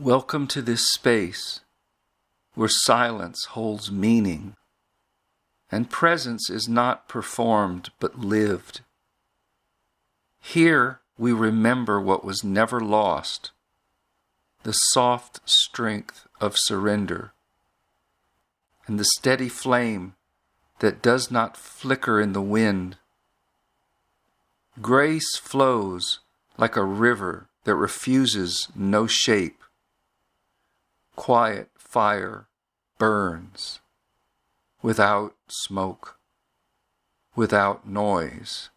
Welcome to this space where silence holds meaning and presence is not performed but lived. Here we remember what was never lost, the soft strength of surrender, and the steady flame that does not flicker in the wind. Grace flows like a river that refuses no shape. Quiet fire burns, without smoke, without noise,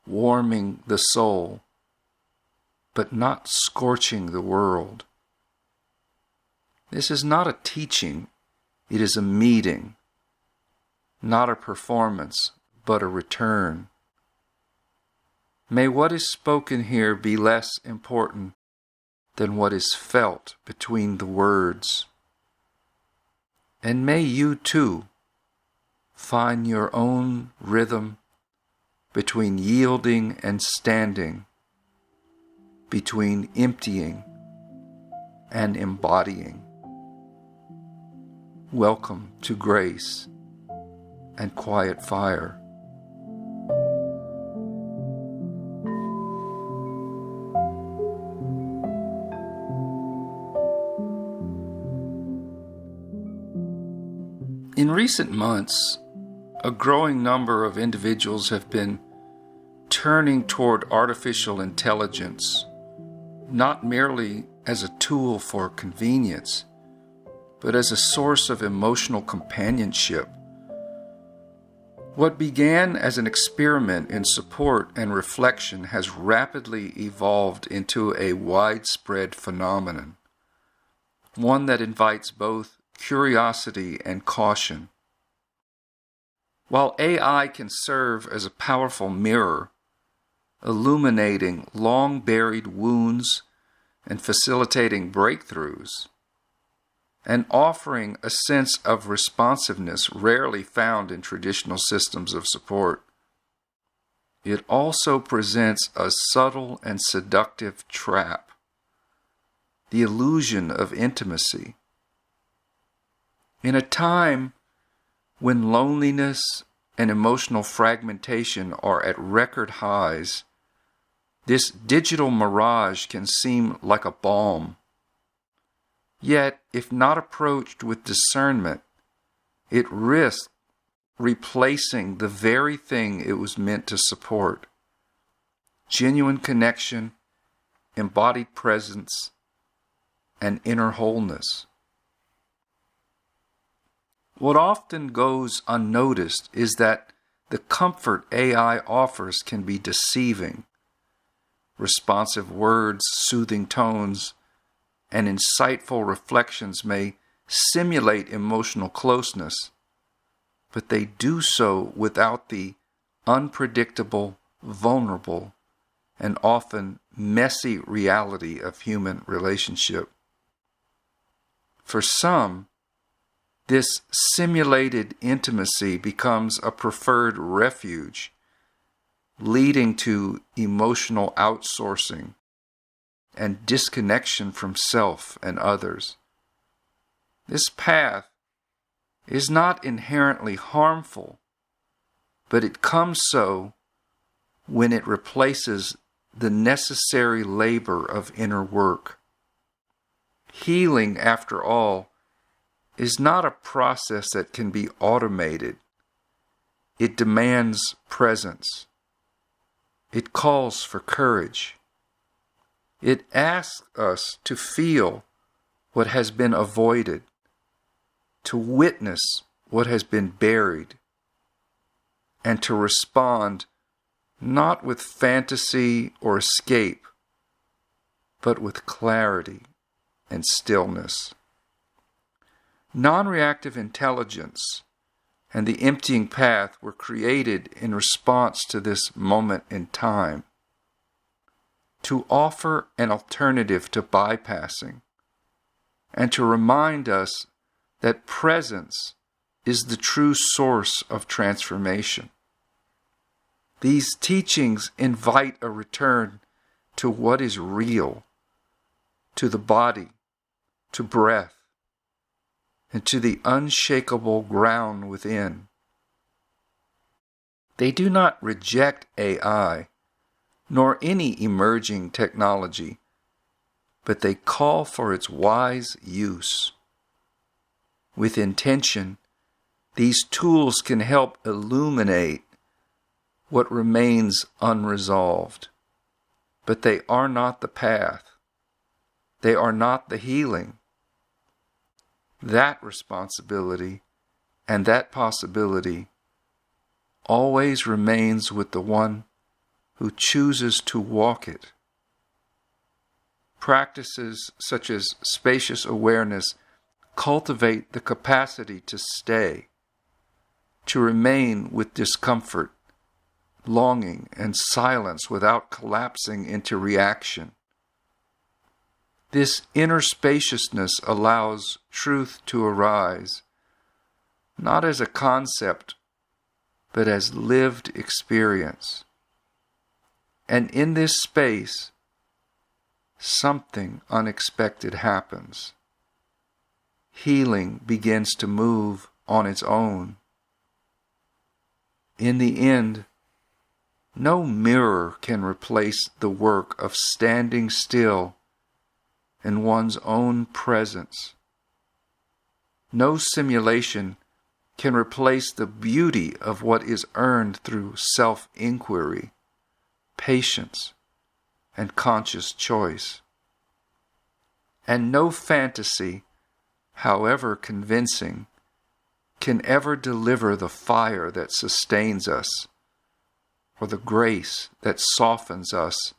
warming the soul, but not scorching the world. This is not a teaching, it is a meeting, not a performance, but a return. May what is spoken here be less important than what is felt between the words. And may you too find your own rhythm between yielding and standing, between emptying and embodying. Welcome to grace and quiet fire. In recent months, a growing number of individuals have been turning toward artificial intelligence, not merely as a tool for convenience, but as a source of emotional companionship. What began as an experiment in support and reflection has rapidly evolved into a widespread phenomenon, one that invites both curiosity and caution. While AI can serve as a powerful mirror, illuminating long-buried wounds and facilitating breakthroughs, and offering a sense of responsiveness rarely found in traditional systems of support, it also presents a subtle and seductive trap, the illusion of intimacy. In a time when loneliness and emotional fragmentation are at record highs, this digital mirage can seem like a balm. Yet, if not approached with discernment, it risks replacing the very thing it was meant to support: genuine connection, embodied presence, and inner wholeness. What often goes unnoticed is that the comfort AI offers can be deceiving. Responsive words, soothing tones, and insightful reflections may simulate emotional closeness, but they do so without the unpredictable, vulnerable, and often messy reality of human relationship. For some, this simulated intimacy becomes a preferred refuge, leading to emotional outsourcing and disconnection from self and others. This path is not inherently harmful, but it comes so when it replaces the necessary labor of inner work. Healing, after all, is not a process that can be automated. It demands presence. It calls for courage. It asks us to feel what has been avoided, to witness what has been buried, and to respond not with fantasy or escape, but with clarity and stillness. Non-reactive intelligence and the emptying path were created in response to this moment in time, to offer an alternative to bypassing, and to remind us that presence is the true source of transformation. These teachings invite a return to what is real, to the body, to breath, and to the unshakable ground within. They do not reject AI, nor any emerging technology, but they call for its wise use. With intention, these tools can help illuminate what remains unresolved, but they are not the path. They are not the healing. That responsibility and that possibility always remains with the one who chooses to walk it. Practices such as spacious awareness cultivate the capacity to stay, to remain with discomfort, longing, and silence without collapsing into reaction. This inner spaciousness allows truth to arise, not as a concept, but as lived experience. And in this space, something unexpected happens. Healing begins to move on its own. In the end, no mirror can replace the work of standing still in one's own presence. No simulation can replace the beauty of what is earned through self-inquiry, patience, and conscious choice. And no fantasy, however convincing, can ever deliver the fire that sustains us, or the grace that softens us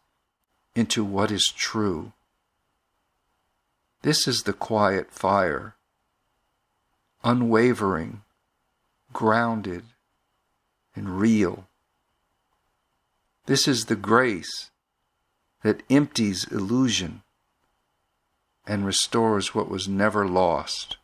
into what is true. This is the quiet fire, unwavering, grounded, and real. This is the grace that empties illusion and restores what was never lost.